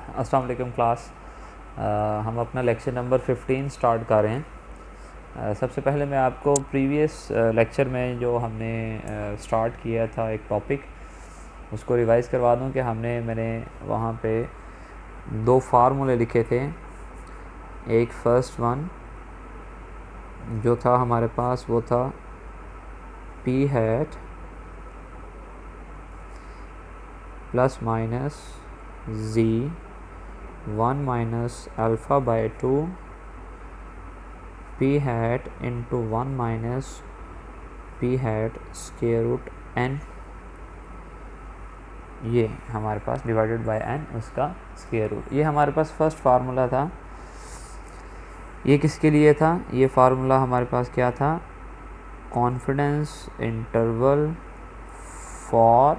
अस्सलाम वालेकुम क्लास। हम अपना लेक्चर नंबर 15 स्टार्ट कर रहे हैं। सबसे पहले मैं आपको प्रीवियस लेक्चर में जो हमने स्टार्ट किया था एक टॉपिक, उसको रिवाइज़ करवा दूं कि मैंने वहाँ पे दो फार्मूले लिखे थे। एक फ़र्स्ट वन जो था हमारे पास वो था P hat plus minus G 1 minus alpha by 2 P hat into 1 minus P hat square root N, ये हमारे पास डिवाइडेड बाय एन उसका स्क्वायर रूट। ये हमारे पास फर्स्ट फार्मूला था। ये किसके लिए था? ये फार्मूला हमारे पास क्या था? Confidence interval for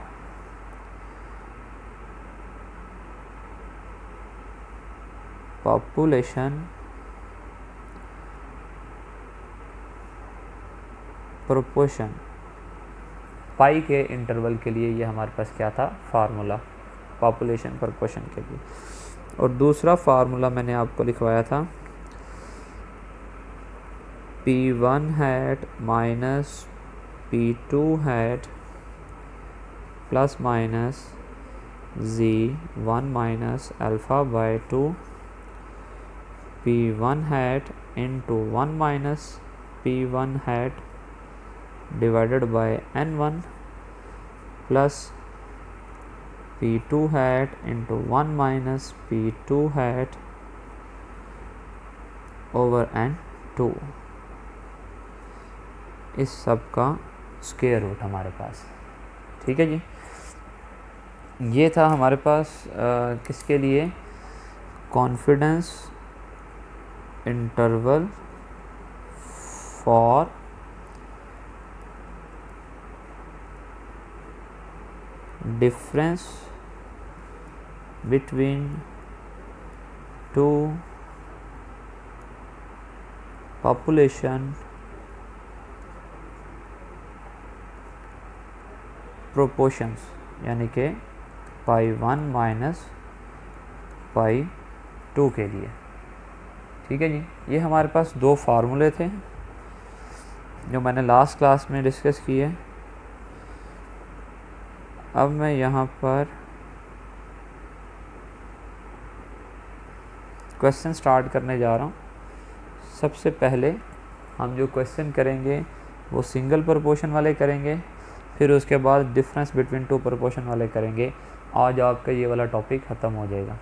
population proportion pi के इंटरवल के लिए। ये हमारे पास क्या था? फार्मूला पॉपुलेशन प्रोपोर्शन के लिए। और दूसरा फार्मूला मैंने आपको लिखवाया था P1 hat minus P2 hat plus minus Z1 minus alpha by 2 P1 hat into 1 minus P1 hat divided bye N1 plus P2 hat into 1 minus P2 hat over N2, इस सब का स्क्वायर रूट हमारे पास। ठीक है जी। ये था हमारे पास किसके लिए? Confidence interval for difference between two population proportions, यानी कि पाई 1 माइनस पाई 2 के लिए। ठीक है जी। ये हमारे पास दो फार्मूले थे जो मैंने लास्ट क्लास में डिस्कस किए। अब मैं यहाँ पर क्वेश्चन स्टार्ट करने जा रहा हूँ। सबसे पहले हम जो क्वेश्चन करेंगे वो सिंगल प्रोपोर्शन वाले करेंगे, फिर उसके बाद डिफरेंस बिटवीन टू प्रोपोर्शन वाले करेंगे। आज आपका ये वाला टॉपिक ख़त्म हो जाएगा।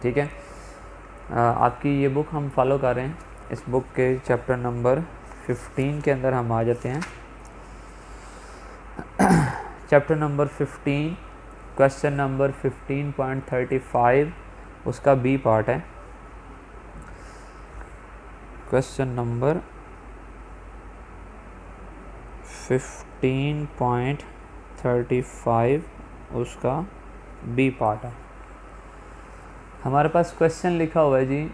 ठीक है। आपकी ये बुक हम फॉलो कर रहे हैं। इस बुक के चैप्टर नंबर 15 के अंदर हम आ जाते हैं। चैप्टर नंबर 15, क्वेश्चन नंबर 15.35 उसका बी पार्ट है। क्वेश्चन नंबर 15.35 उसका बी पार्ट है। हमारे पास क्वेश्चन लिखा हुआ है जी,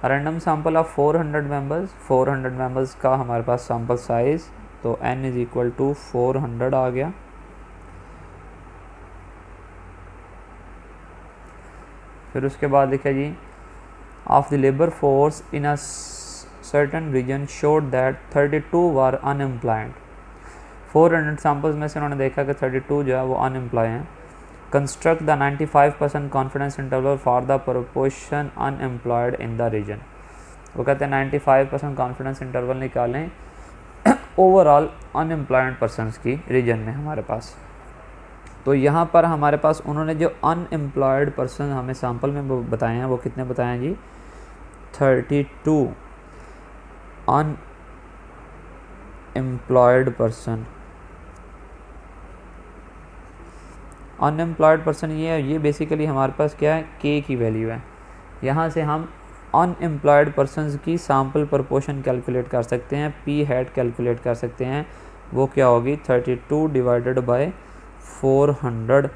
random sample of 400 members. 400 members का हमारे पास सैंपल साइज़, तो n इज़ इक्वल टू 400 आ गया। फिर उसके बाद लिखा जी, of the labour force in a certain region showed that 32 were unemployed. 400 samples में से उन्होंने देखा कि 32 जो है वो अनएम्प्लॉय हैं। Construct the 95% confidence interval for the proportion unemployed in the region. वो कहते हैं 95% कॉन्फिडेंस इंटरवल निकालें ओवरऑल अनएम्प्लॉयड पर्सनस की रीजन में हमारे पास। तो यहाँ पर हमारे पास उन्होंने जो अनएम्प्लॉयड पर्सन हमें सैम्पल में बताए हैं वो कितने बताए हैं जी? 32 अनएम्प्लॉयड पर्सन। अनएम्प्लॉयड पर्सन ये है, ये बेसिकली हमारे पास क्या है? के की वैल्यू है। यहाँ से हम अनएम्प्लॉयड पर्सनस की सैम्पल प्रोपोर्शन कैलकुलेट कर सकते हैं, पी हैट कैलकुलेट कर सकते हैं। वो क्या होगी? 32 डिवाइडेड बाय 400।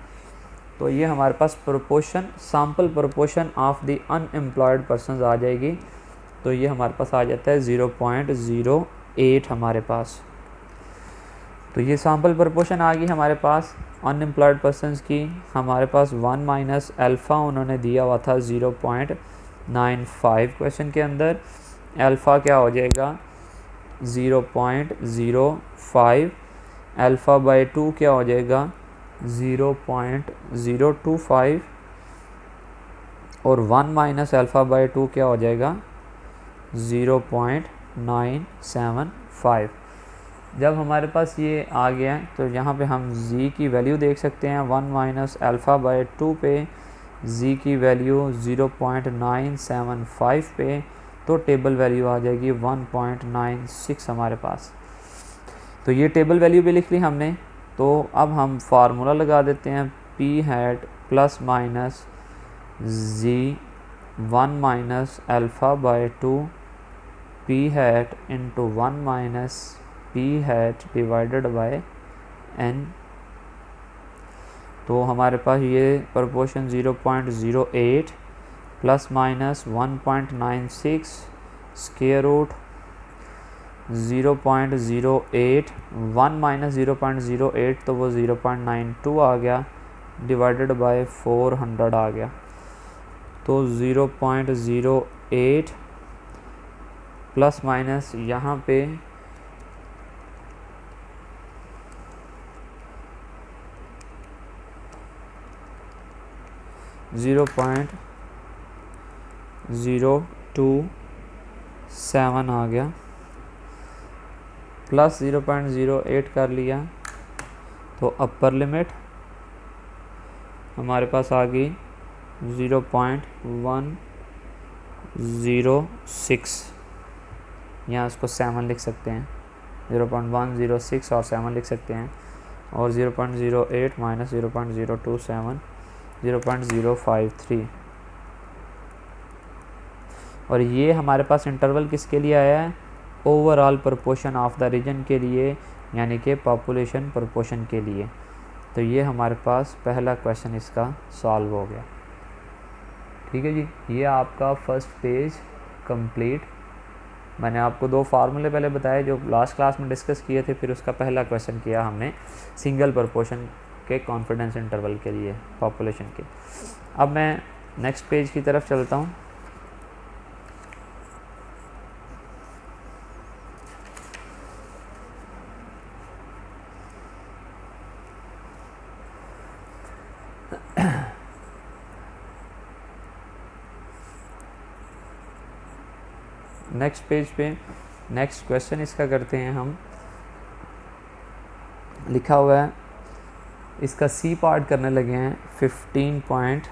तो ये हमारे पास proportion, sample proportion of the unemployed persons आ जाएगी। तो ये हमारे पास आ जाता है 0.08 हमारे पास। तो ये सैम्पल प्रपोर्शन आ गई हमारे पास अनएम्प्लॉयड पर्सनस की। हमारे पास 1 माइनस अल्फ़ा उन्होंने दिया हुआ था 0.95 क्वेश्चन के अंदर। अल्फ़ा क्या हो जाएगा 0.05, अल्फ़ा बाई 2 क्या हो जाएगा 0.025 और 1 माइनस अल्फ़ा बाई 2 क्या हो जाएगा 0.975। जब हमारे पास ये आ गया तो यहाँ पे हम z की वैल्यू देख सकते हैं। 1 माइनस अल्फ़ा बाई 2 पे z की वैल्यू 0.975 पे, तो टेबल वैल्यू आ जाएगी 1.96 हमारे पास। तो ये टेबल वैल्यू भी लिख ली हमने। तो अब हम फार्मूला लगा देते हैं p hat plus minus z 1 minus alpha by 2 p hat into 1 minus p hat divided by n। तो हमारे पास ये proportion 0.08 plus minus 1.96 square root 0.08, 1 minus 0.08 तो वो 0.92 आ गया डिवाइडेड बाय 400 आ गया। तो 0.08 प्लस माइनस यहाँ पे 0.027 आ गया प्लस 0.08 कर लिया। तो अपर लिमिट हमारे पास आ गई 0.106, यहाँ उसको 7 लिख सकते हैं, 0.106 और 7 लिख सकते हैं। और 0.08 माइनस 0.027 0.053। और ये हमारे पास इंटरवल किसके लिए आया है overall proportion of the region के लिए, यानी कि पॉपुलेशन प्रोपोर्शन के लिए। तो ये हमारे पास पहला क्वेश्चन इसका सॉल्व हो गया। ठीक है जी, ये आपका फर्स्ट पेज कंप्लीट। मैंने आपको 2 फार्मूले पहले बताए जो लास्ट क्लास में डिस्कस किए थे, फिर उसका पहला क्वेश्चन किया हमने सिंगल प्रोपोर्शन के कॉन्फिडेंस इंटरवल के लिए पॉपुलेशन के। अब मैं नेक्स्ट पेज की तरफ चलता हूँ। नेक्स्ट पेज पे नेक्स्ट क्वेश्चन इसका करते हैं हम। लिखा हुआ है, इसका सी पार्ट करने लगे हैं 15 पॉइंट।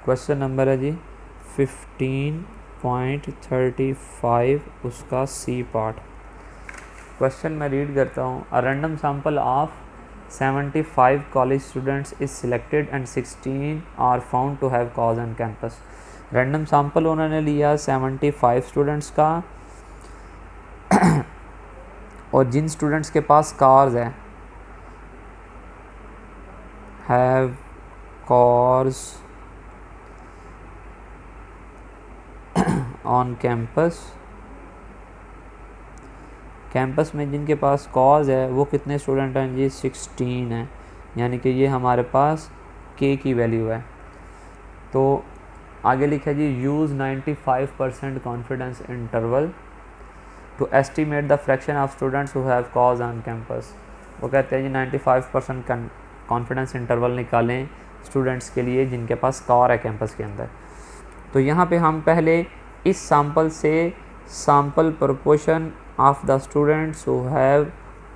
क्वेश्चन नंबर है जी 15.35, उसका सी पार्ट। क्वेश्चन मैं रीड करता हूँ। A random sample of 75 college students is selected and 16 are found to have cars on campus. Random sample उन्होंने लिया 75 स्टूडेंट्स का और जिन स्टूडेंट्स के पास कार्स है, have cars on campus, campus में जिनके पास कॉज है वो कितने स्टूडेंट हैं जी 16 हैं, यानी कि ये हमारे पास k की वैल्यू है। तो आगे लिखा जी use 95% confidence interval to estimate the fraction of students who have cars on campus. वो कहते हैं जी 95% कॉन्फिडेंस इंटरवल निकालें स्टूडेंट्स के लिए जिनके पास कार है कैंपस के अंदर। तो यहाँ पे हम पहले इस सैम्पल से sample proportion of the students who have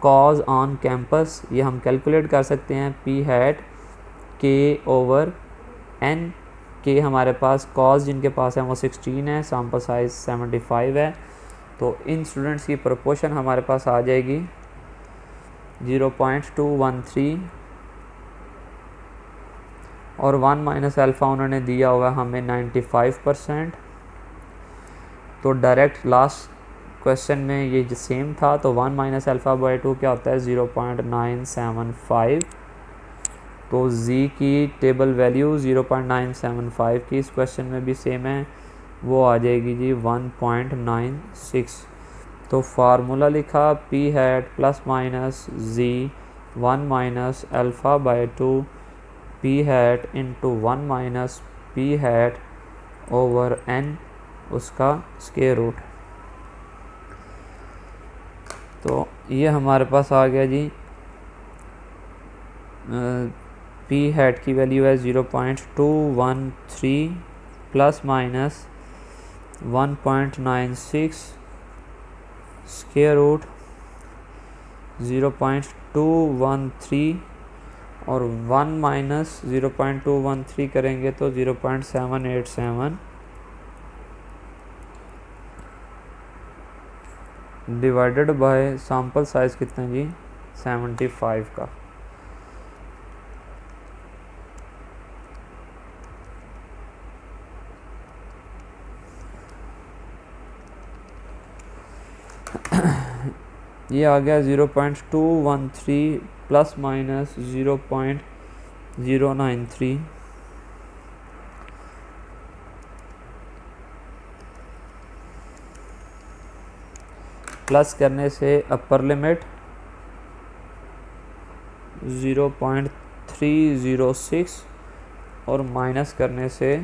cars on campus ये हम कैलकुलेट कर सकते हैं। p hat k over n, k हमारे पास कॉज जिनके पास है वो 16 है, सैम्पल साइज 75 है। तो इन स्टूडेंट्स की प्रोपोर्शन हमारे पास आ जाएगी 0.213 और 1 माइनस अल्फ़ा उन्होंने दिया हुआ हमें 95%। तो डायरेक्ट लास्ट क्वेश्चन में ये जो सेम था, तो 1 माइनस अल्फ़ा बाई 2 क्या होता है 0.975 तो z की टेबल वैल्यू 0.975 की इस क्वेश्चन में भी सेम है, वो आ जाएगी जी 1.96। तो फार्मूला लिखा p hat plus minus z 1 minus alpha by 2 p hat into 1 minus p hat over n उसका स्क्वायर रूट। तो ये हमारे पास आ गया जी p हैट की वैल्यू है 0.213 प्लस माइनस 1.96 स्क्वायर रूट 0.213 और 1 माइनस 0.213 करेंगे तो 0.787 डिवाइडेड बाय सैम्पल साइज़ कितना जी 75 का। ये आ गया 0.213 प्लस माइनस 0.093 प्लस करने से अपर लिमिट 0.306 और माइनस करने से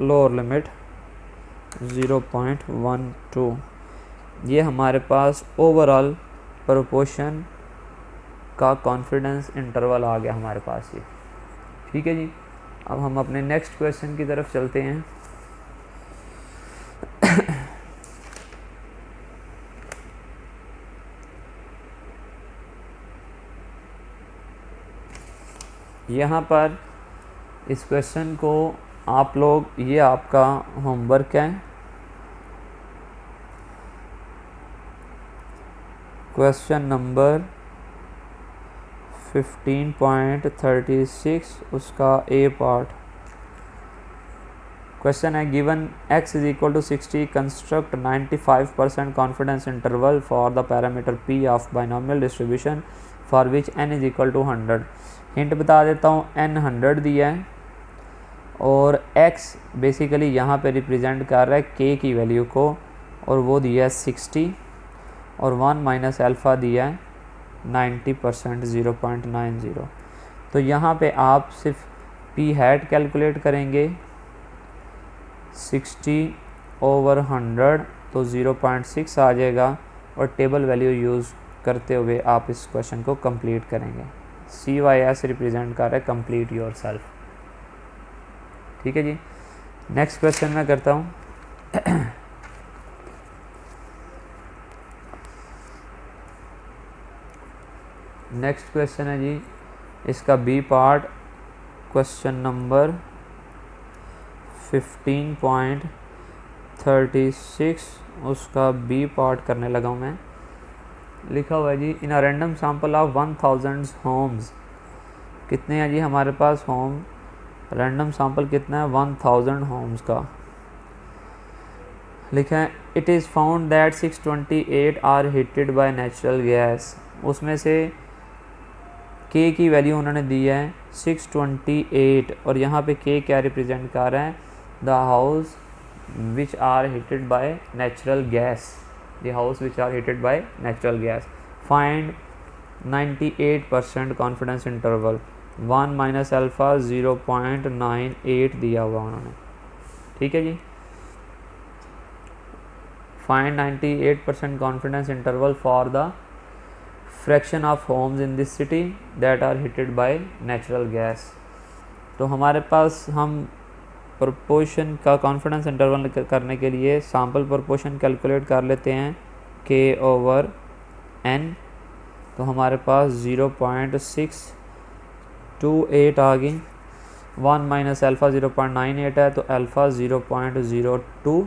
लोअर लिमिट 0.12। ये हमारे पास ओवरऑल प्रोपोर्शन का कॉन्फिडेंस इंटरवल आ गया हमारे पास ये। ठीक है जी, अब हम अपने नेक्स्ट क्वेश्चन की तरफ चलते हैं। यहाँ पर इस क्वेश्चन को आप लोग, ये आपका होमवर्क है, क्वेश्चन नंबर 15.36 उसका ए पार्ट। क्वेश्चन है given x is equal to 60 construct 95% confidence interval for the parameter p of binomial distribution for which n is equal to 100। Hint बता देता हूँ, n 100 दिया है और x बेसिकली यहाँ पे रिप्रेजेंट कर रहा है k की वैल्यू को, और वो दिया है 60 और 1 माइनस अल्फ़ा दिया है 90% 0.90। तो यहाँ पे आप सिर्फ p हैट कैलकुलेट करेंगे 60 ओवर 100 तो 0.6 आ जाएगा, और टेबल वैल्यू यूज़ करते हुए आप इस क्वेश्चन को कंप्लीट करेंगे। CYS रिप्रेजेंट कर रहा है कंप्लीट योर सेल्फ। ठीक है जी, नेक्स्ट क्वेश्चन मैं करता हूँ। नेक्स्ट क्वेश्चन है जी इसका बी पार्ट, क्वेश्चन नंबर 15.36 उसका बी पार्ट करने लगा हूँ मैं। लिखा हुआ है जी in a random sample of 1000 homes. कितने हैं जी हमारे पास होम, रैंडम सैंपल कितना है 1000 होम्स का। लिखा है it is found that 628 are heated by natural gas. उसमें से k की वैल्यू उन्होंने दी है 628, और यहाँ पे k क्या रिप्रेजेंट कर रहा है, the house which are heated by natural gas, the house which are heated by natural gas. Find 98% confidence interval, 1 minus alpha 0.98 दिया हुआ उन्होंने। ठीक है जी, find 98% confidence interval for the fraction of homes in this city that are heated by natural gas. तो हमारे पास हम proportion का कॉन्फिडेंस इंटरवल करने के लिए सैम्पल प्रोपोर्शन कैलकुलेट कर लेते हैं k ओवर n। तो हमारे पास 0.628 आ गई, 1 माइनस अल्फ़ा 0.98 है तो अल्फ़ा 0.02,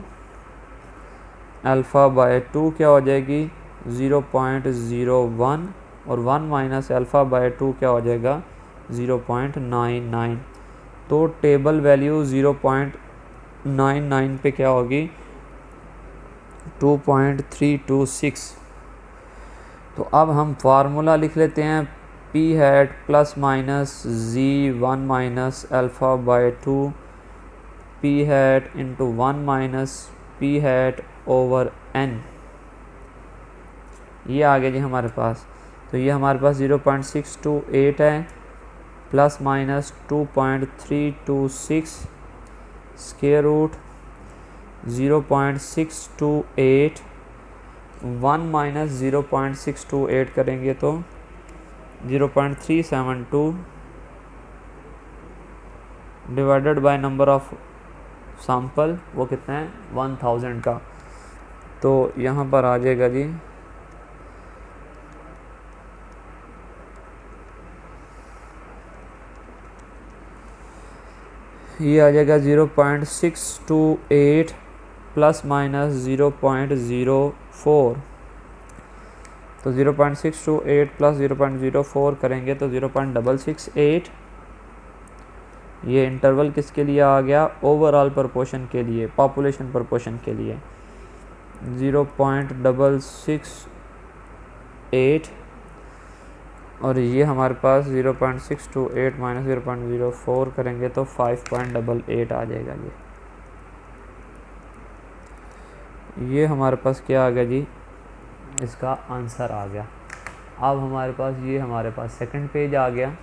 अल्फ़ा बाय 2 क्या हो जाएगी 0.01, और 1 माइनस अल्फ़ा बाय 2 क्या हो जाएगा 0.99। तो टेबल वैल्यू 0.99 पे क्या होगी 2.326। तो अब हम फार्मूला लिख लेते हैं, p p hat plus minus z1 minus alpha by 2 p hat into 1 minus p hat over n, ये आ गया जी हमारे पास। तो ये हमारे पास 0.628 है plus minus 2.326 square root 0.628 1 minus 0.628 करेंगे तो 0.372 divided by number of sample, वो कितना है 1000 का। तो यहाँ पर आ जाएगा जी ये आ जाएगा 0.628 प्लस माइनस 0.04। तो 0.628 प्लस 0.04 करेंगे तो 0.668। ये इंटरवल किसके लिए आ गया, ओवरऑल प्रोपोर्शन के लिए, पॉपुलेशन प्रोपोर्शन के लिए 0.668 और ये हमारे पास 0.628 माइनस 0.04 करेंगे तो 5.88 आ जाएगा जी। ये हमारे पास क्या आ गया जी, इसका आंसर आ गया। अब हमारे पास ये हमारे पास सेकंड पेज आ गया।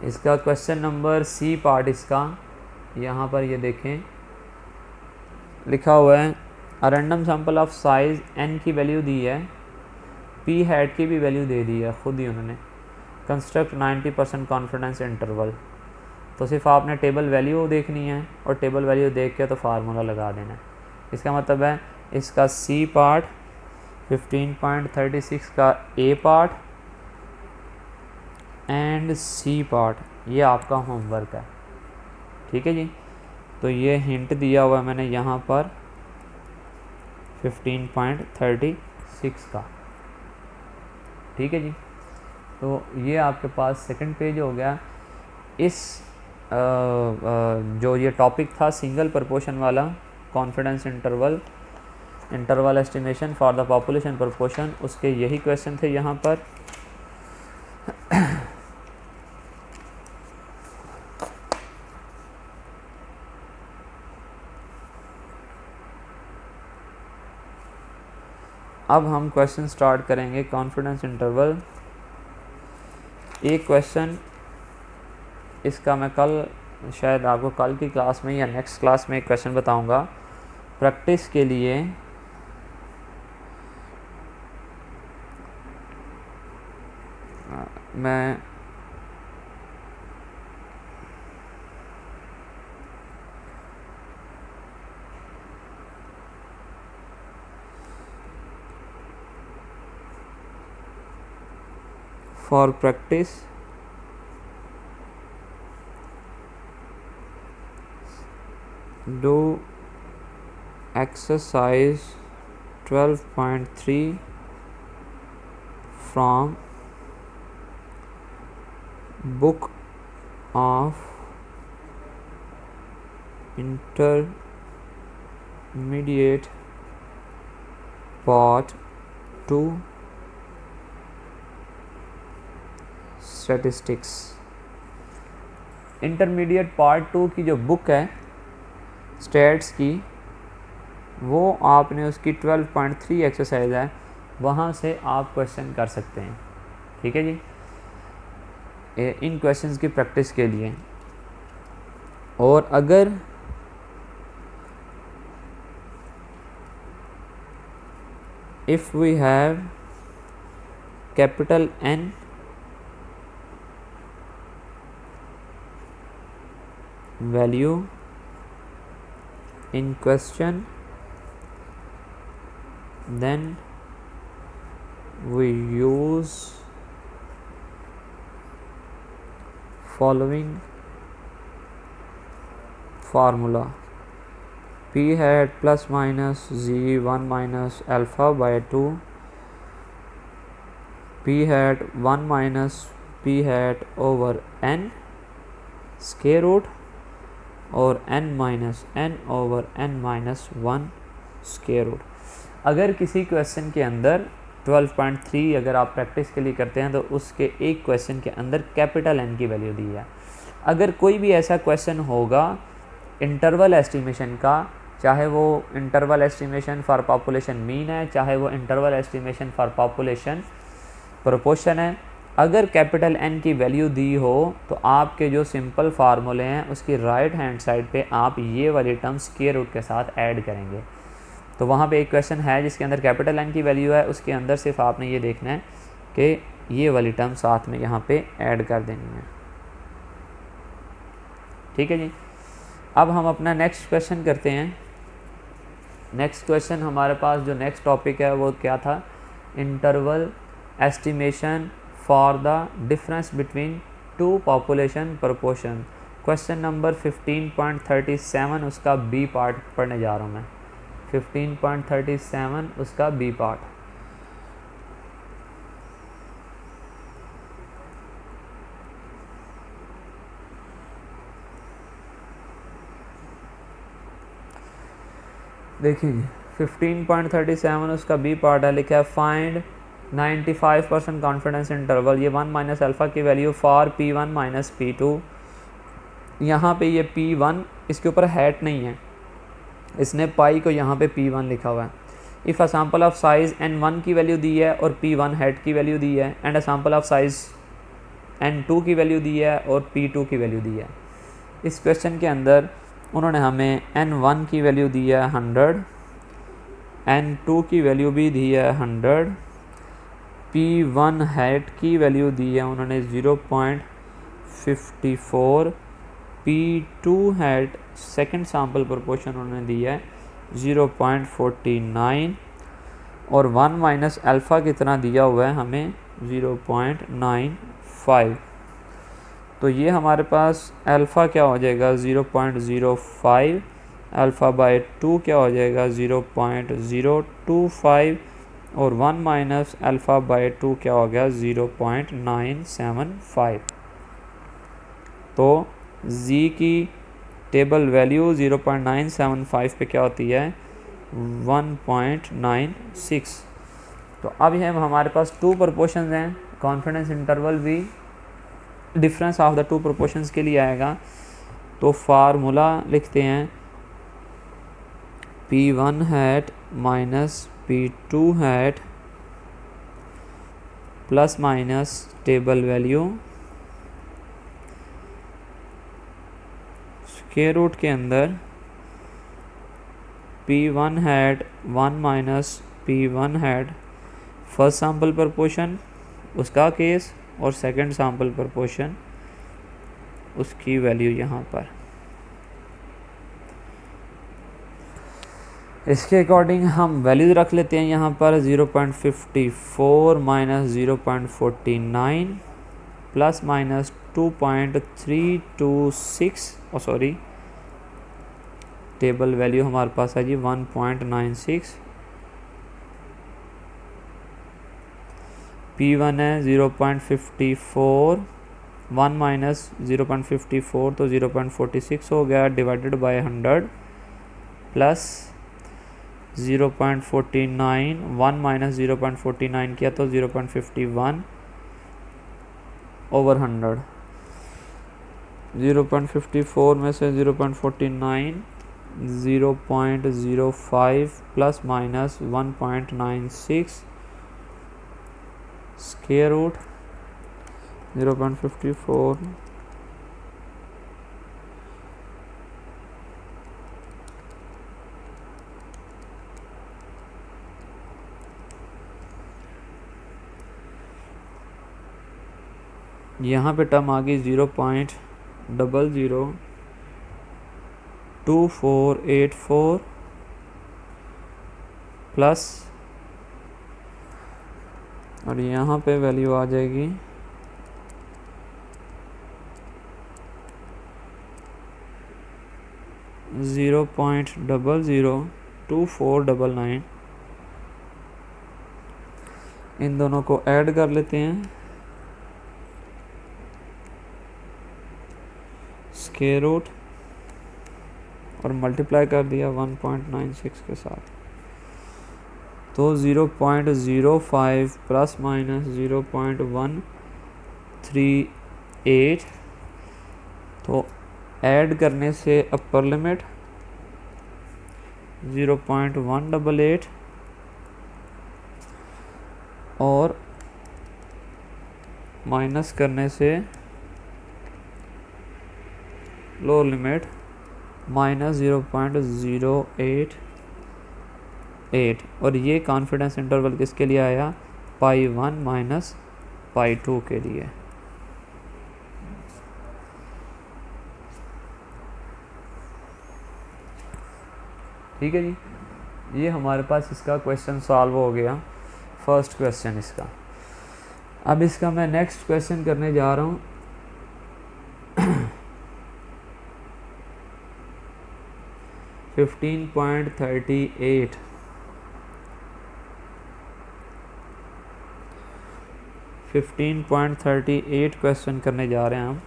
इसका क्वेश्चन नंबर सी पार्ट इसका यहाँ पर ये देखें लिखा हुआ है, अ random sample of size n की वैल्यू दी है, p हैट की भी वैल्यू दे दी है खुद ही उन्होंने, कंस्ट्रक्ट 90% कॉन्फिडेंस इंटरवल। तो सिर्फ आपने टेबल वैल्यू देखनी है और टेबल वैल्यू देख के तो फार्मूला लगा देना है। इसका मतलब है इसका सी पार्ट 15.36 का ए पार्ट एंड सी पार्ट, ये आपका होमवर्क है, ठीक है जी। तो ये हिंट दिया हुआ है मैंने यहाँ पर 15.36 का, ठीक है जी। तो ये आपके पास सेकंड पेज हो गया। इस जो ये टॉपिक था सिंगल प्रोपोर्शन वाला, confidence interval estimation for the population proportion, उसके यही क्वेश्चन थे यहाँ पर। अब हम क्वेश्चन स्टार्ट करेंगे कॉन्फिडेंस इंटरवल। एक क्वेश्चन इसका मैं कल शायद आपको कल की क्लास में या नेक्स्ट क्लास में एक क्वेश्चन बताऊंगा प्रैक्टिस के लिए। मैं for practice do exercise 12.3 from book of intermediate part 2 statistics. Intermediate part 2 की जो बुक है स्टैट्स की, वो आपने उसकी 12.3 एक्सरसाइज है, वहाँ से आप क्वेश्चन कर सकते हैं, ठीक है जी। इन क्वेश्चंस की प्रैक्टिस के लिए। और अगर if we have capital N value in question, then we use following formula: p hat plus minus z1 minus alpha by 2 p hat 1 minus p hat over n square root और n minus n over n minus 1 square root. अगर किसी question के अंदर 12.3 अगर आप practice के लिए करते हैं तो उसके एक क्वेश्चन के अंदर कैपिटल N की वैल्यू दी है। अगर कोई भी ऐसा क्वेश्चन होगा इंटरवल एस्टिमेशन का, चाहे वो interval estimation for population mean है, चाहे वो interval estimation for population proportion है, अगर कैपिटल N की वैल्यू दी हो तो आपके जो सिंपल फार्मूले हैं उसकी राइट हैंड साइड पे आप ये वाली टर्म स्क्वायर रूट के साथ ऐड करेंगे। तो वहाँ पे एक क्वेश्चन है जिसके अंदर कैपिटल N की वैल्यू है, उसके अंदर सिर्फ आपने ये देखना है कि ये वाली टर्म साथ में यहाँ पे ऐड कर देनी है। ठीक है जी। अब हम अपना नेक्स्ट क्वेश्चन करते हैं। नेक्स्ट क्वेश्चन हमारे पास जो नेक्स्ट टॉपिक है वो क्या था, interval estimation for the difference between two population proportion. Question number 15.37 उसका बी पार्ट पढ़ने जा रहा हूँ मैं। 15.37 उसका बी पार्ट। देखिए 15.37 उसका बी पार्ट है, लिखा है फाइंड 95% कॉन्फिडेंस इंटरवल, ये 1 माइनस अल्फ़ा की value for P1 minus P2। यहाँ पे ये P1 इसके ऊपर हैट नहीं है, इसने पाई को यहाँ पे P1 लिखा हुआ है। If a sample of size N1 की वैल्यू दी है और P1 हैट की वैल्यू दी है, and a sample of size N2 की वैल्यू दी है और P2 की वैल्यू दी है। इस क्वेश्चन के अंदर उन्होंने हमें N1 की वैल्यू दी है 100, N2 की वैल्यू भी दी है 100, P1 हैट की वैल्यू दी है उन्होंने 0.54, P2 hat second sample proportion उन्होंने दी है 0.49 और 1 माइनस अल्फ़ा कितना दिया हुआ है हमें 0.95। तो ये हमारे पास अल्फ़ा क्या हो जाएगा 0.05, अल्फ़ा बाय 2 क्या हो जाएगा 0.025 और 1 माइनस अल्फ़ा बाय 2 क्या हो गया 0.975। तो z की टेबल वैल्यू 0.975 पे क्या होती है 1.96। तो अब ये हमारे पास टू प्रोपोर्शंस हैं, कॉन्फिडेंस इंटरवल भी difference of the two proportions के लिए आएगा। तो फार्मूला लिखते हैं P1 hat minus P2 hat plus minus table value square root के अंदर P1 hat 1 minus P1 hat first sample proportion उसका केस और सेकंड सैम्पल प्रोपोर्शन उसकी वैल्यू यहाँ पर। इसके अकॉर्डिंग हम वैल्यू रख लेते हैं यहाँ पर 0.54 माइनस 0.49 प्लस माइनस 2.326 और सॉरी टेबल वैल्यू हमारे पास है जी 1.96। P1 है 0.54, 1 माइनस 0.54 तो 0.46 हो गया डिवाइडेड बाय 100 प्लस 0.49, 1 माइनस 0.49 किया तो 0.51 ओवर 100। 0.54 में से 0.49 0.05 प्लस माइनस 1.96 स्क्वायर रूट 0.54 यहाँ पे टर्म आ गई 0.002484 प्लस और यहाँ पे वैल्यू आ जाएगी 0.002499। इन दोनों को ऐड कर लेते हैं स्क्वायर रूट और मल्टीप्लाई कर दिया 1.96 के साथ। तो 0.05 प्लस माइनस 0.138, तो ऐड करने से अपर लिमिट 0.188 और माइनस करने से लोअर लिमिट माइनस 0.088, और ये कॉन्फिडेंस इंटरवल किसके लिए आया, पाई 1 माइनस पाई 2 के लिए। ठीक है जी, ये हमारे पास इसका क्वेश्चन सॉल्व हो गया, फर्स्ट क्वेश्चन इसका। अब इसका मैं नेक्स्ट क्वेश्चन करने जा रहा हूँ। 15.38 15.38 क्वेश्चन करने जा रहे हैं हम।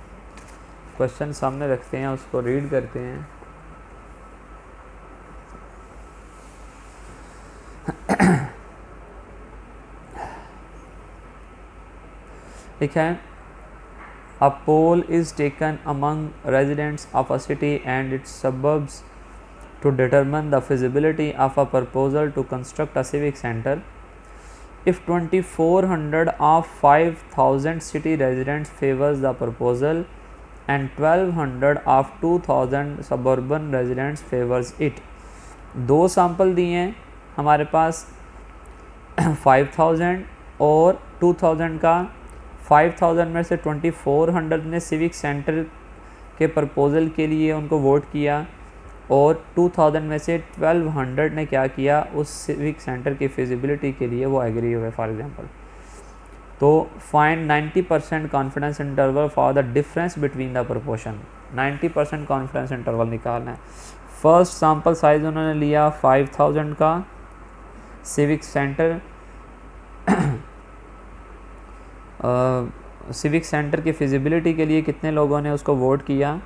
क्वेश्चन सामने रखते हैं, उसको रीड करते हैं। लिखा है, a poll is taken among residents of a city and its suburbs to determine the feasibility of a proposal to construct a civic center. If 2400 of 5000 city residents favors the proposal and 1200 of 2000 suburban residents favors it. दो sample दिए हैं हमारे पास 5000 और 2000 का। 5000 में से 2400 ने civic centre के प्रपोज़ल के लिए उनको वोट किया और 2000 में से 1200 ने क्या किया, उस सिविक सेंटर की फिजिबिलिटी के लिए वो एग्री हुए फॉर एग्जांपल। तो find 90% confidence interval for the difference between the proportion. 90% confidence interval निकालना है। फर्स्ट सैंपल साइज उन्होंने लिया 5000 का सिविक सेंटर। सिविक सेंटर की फिजिबिलिटी के लिए कितने लोगों ने उसको वोट किया,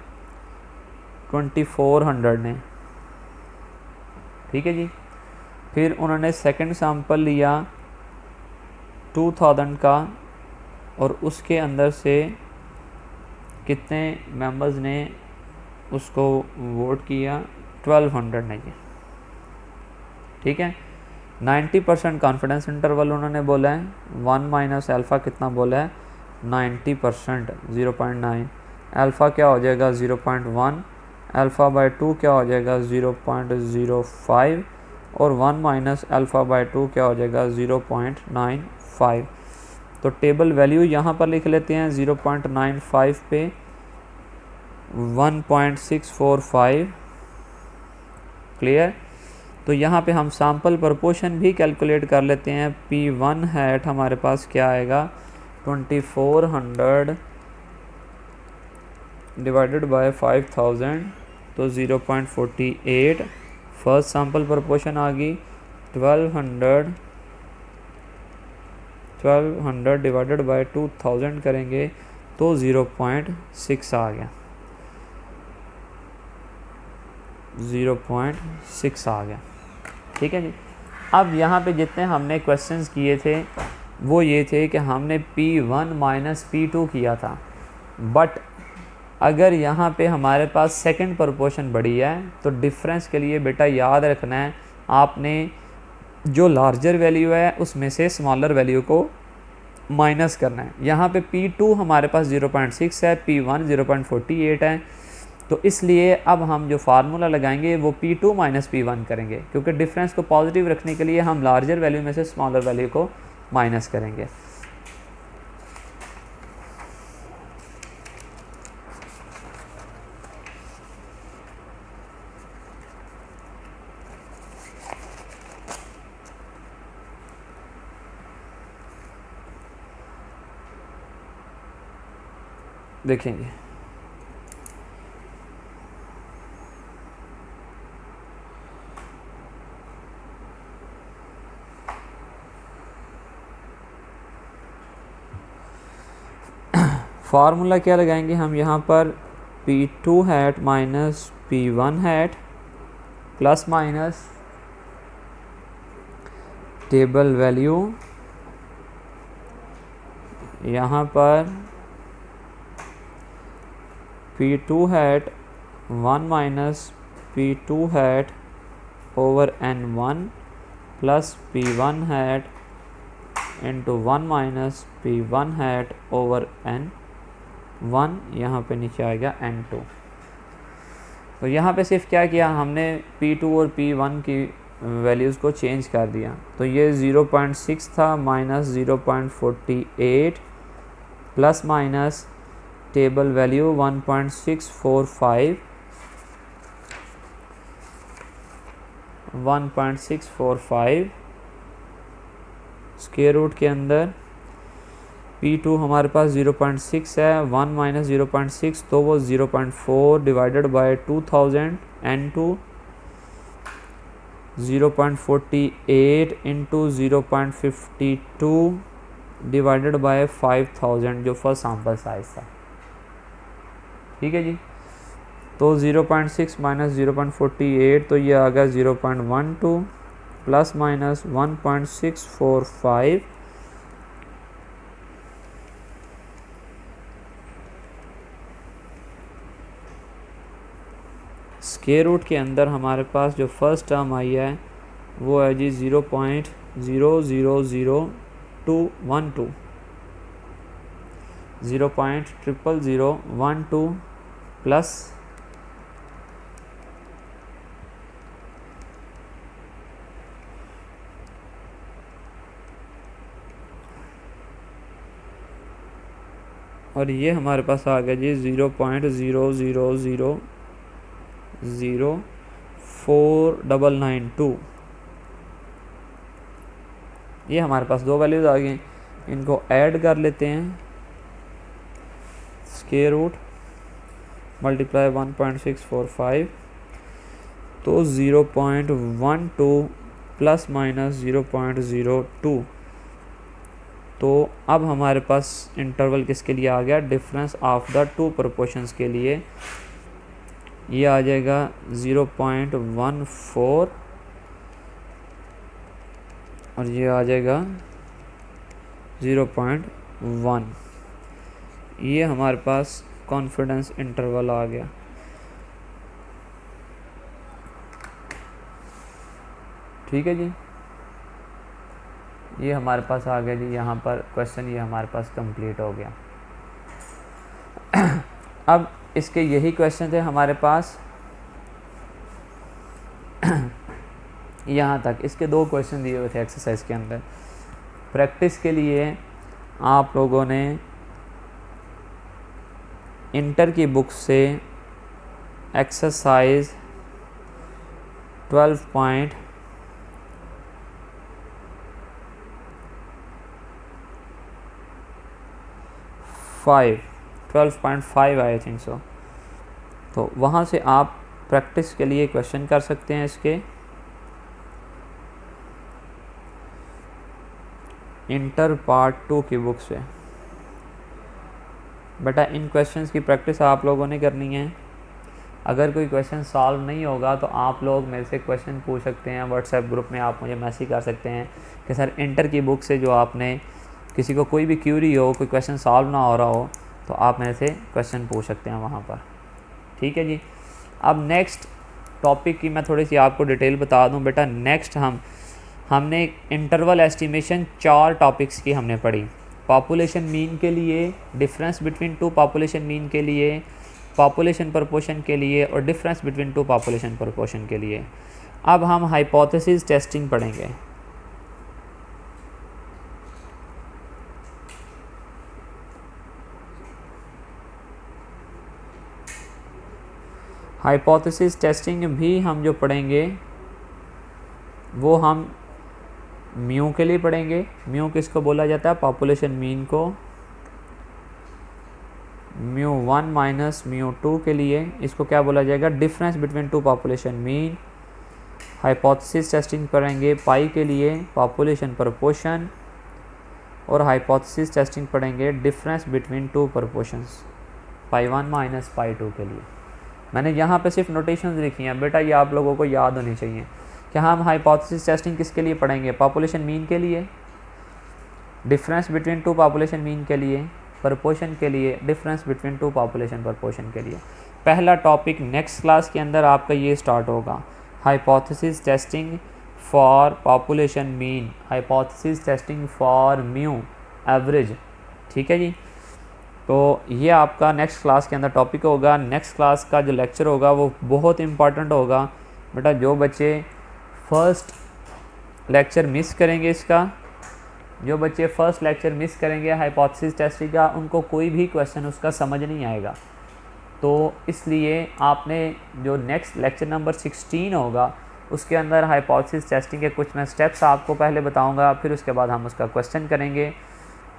2400 ने। ठीक है जी। फिर उन्होंने सेकंड सैंपल लिया 2000 का और उसके अंदर से कितने मेंबर्स ने उसको वोट किया, 1200 ने जी। ठीक है। 90% कॉन्फिडेंस इंटरवल उन्होंने बोला है। 1 माइनस अल्फ़ा कितना बोला है, 90%, 0.9। अल्फ़ा क्या हो जाएगा, 0.1। अल्फ़ा बाय 2 क्या हो जाएगा, 0.05। और 1 माइनस अल्फ़ा बाय 2 क्या हो जाएगा, 0.95। तो टेबल वैल्यू यहाँ पर लिख लेते हैं। 0.95 पे 1.645। क्लियर। तो यहाँ पे हम सैम्पल प्रपोर्शन भी कैलकुलेट कर लेते हैं। P1 हैट हमारे पास क्या आएगा, 2400 डिवाइडेड बाय 5000, तो 0.48। फर्स्ट सैम्पल प्रपोर्शन आ गई 1200 डिवाइडेड बाय 2000 करेंगे तो 0.6 आ गया, 0.6 आ गया। ठीक है जी। अब यहाँ पे जितने हमने क्वेश्चंस किए थे वो ये थे कि हमने P1 माइनस P2 किया था, बट अगर यहाँ पे हमारे पास सेकंड प्रपोर्शन बढ़ी है तो डिफरेंस के लिए बेटा याद रखना है, आपने जो लार्जर वैल्यू है उसमें से स्मॉलर वैल्यू को माइनस करना है। यहाँ पे P2 हमारे पास 0.6 है, P1 0.48 है, तो इसलिए अब हम जो फार्मूला लगाएंगे वो P2 माइनस P1 करेंगे, क्योंकि डिफरेंस को पॉजिटिव रखने के लिए हम लार्जर वैल्यू में से स्मॉलर वैल्यू को माइनस करेंगे। देखेंगे फार्मूला क्या लगाएंगे हम यहाँ पर, P2 hat minus P1 hat plus minus table value यहाँ पर P2 hat 1 minus P2 hat over N1 plus P1 hat into 1 minus P1 hat over N1, यहाँ पे नीचे आएगा N2। तो यहाँ पे सिर्फ क्या किया हमने, P2 और P1 की वैल्यूज़ को चेंज कर दिया। तो ये 0.6 था minus 0.48 plus minus table value 1.645 square root के अंदर P2 हमारे पास 0.6 है, 1 माइनस 0.6 तो वो 0.4 divided by 2000 N2 0.48 into 0.52 divided by 5000 जो फर्स्ट सैम्पल साइज था। ठीक है जी। तो 0.6 माइनस 0.48 तो ये आ गया 0.12 प्लस माइनस 1.645 स्क्वायर रूट के अंदर हमारे पास जो फर्स्ट टर्म आई है वो है जी 0.0000212 0.00012 प्लस और ये हमारे पास आ गया जी 0.0000492। ये हमारे पास दो वैल्यूज आ गई, इनको ऐड कर लेते हैं। स्क्वायर रूट मल्टीप्लाई 1.645 तो 0.12 प्लस माइनस 0.02। तो अब हमारे पास इंटरवल किसके लिए आ गया, difference of the two proportions के लिए। ये आ जाएगा 0.14 और ये आ जाएगा 0.1। ये हमारे पास कॉन्फिडेंस इंटरवल आ गया। ठीक है जी, ये हमारे पास आ गया जी। यहाँ पर क्वेश्चन ये हमारे पास कंप्लीट हो गया। अब इसके यही क्वेश्चन थे हमारे पास यहाँ तक। इसके दो क्वेश्चन दिए हुए थे एक्सरसाइज के अंदर। प्रैक्टिस के लिए आप लोगों ने इंटर की बुक से एक्सरसाइज 12.5 आई थिंक सो, तो वहाँ से आप प्रैक्टिस के लिए क्वेश्चन कर सकते हैं इसके। इंटर पार्ट 2 की बुक से बेटा इन क्वेश्चंस की प्रैक्टिस आप लोगों ने करनी है। अगर कोई क्वेश्चन सॉल्व नहीं होगा तो आप लोग मेरे से क्वेश्चन पूछ सकते हैं। व्हाट्सएप ग्रुप में आप मुझे मैसेज कर सकते हैं कि सर इंटर की बुक से जो आपने किसी को कोई भी क्यूरी हो, कोई क्वेश्चन सॉल्व ना हो रहा हो, तो आप मेरे से क्वेश्चन पूछ सकते हैं वहाँ पर। ठीक है जी। अब नेक्स्ट टॉपिक की मैं थोड़ी सी आपको डिटेल बता दूँ बेटा। नेक्स्ट हमने इंटरवल एस्टिमेशन 4 टॉपिक्स की हमने पढ़ी। पॉपुलेशन मीन के लिए, difference between two population mean के लिए, पॉपुलेशन प्रोपोर्शन के लिए और difference between two population proportion के लिए। अब हम हाइपोथेसिस टेस्टिंग पढ़ेंगे। हाइपोथेसिस टेस्टिंग भी हम जो पढ़ेंगे वो हम म्यू के लिए पढ़ेंगे। म्यू किसको बोला जाता है, पॉपुलेशन मीन को। म्यू 1 माइनस म्यू 2 के लिए इसको क्या बोला जाएगा, difference between two population mean. Hypothesis testing पढ़ेंगे पाई के लिए, पॉपुलेशन प्रोपोर्शन। और हाइपोथेसिस टेस्टिंग पढ़ेंगे डिफरेंस बिटवीन टू प्रोपोर्शंस, पाई 1 माइनस पाई 2 के लिए। मैंने यहाँ पे सिर्फ नोटेशंस लिखी हैं बेटा, ये आप लोगों को याद होनी चाहिए। क्या हम हाइपोथेसिस टेस्टिंग किसके लिए पढ़ेंगे? पॉपुलेशन मीन के लिए, difference between two population mean के लिए, प्रपोर्शन के लिए, difference between two population proportion के लिए। पहला टॉपिक नेक्स्ट क्लास के अंदर आपका ये स्टार्ट होगा, hypothesis testing for population mean, hypothesis testing for mu average. ठीक है जी, तो ये आपका नेक्स्ट क्लास के अंदर टॉपिक होगा। नेक्स्ट क्लास का जो लेक्चर होगा वो बहुत इंपॉर्टेंट होगा बेटा। जो बच्चे फर्स्ट लेक्चर मिस करेंगे जो बच्चे फर्स्ट लेक्चर मिस करेंगे हाइपोथेसिस टेस्टिंग का, उनको कोई भी क्वेश्चन उसका समझ नहीं आएगा। तो इसलिए आपने जो नेक्स्ट लेक्चर नंबर 16 होगा उसके अंदर हाइपोथेसिस टेस्टिंग के कुछ मैं स्टेप्स आपको पहले बताऊंगा, फिर उसके बाद हम उसका क्वेश्चन करेंगे।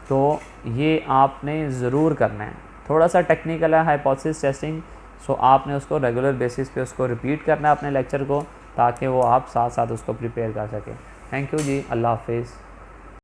तो ये आपने ज़रूर करना है। थोड़ा सा टेक्निकल है हाइपोथेसिस टेस्टिंग, सो आपने उसको रेगुलर बेसिस पे उसको रिपीट करना है अपने लेक्चर को, ताकि वो आप साथ साथ उसको प्रिपेयर कर सकें। थैंक यू जी, अल्लाह हाफिज़।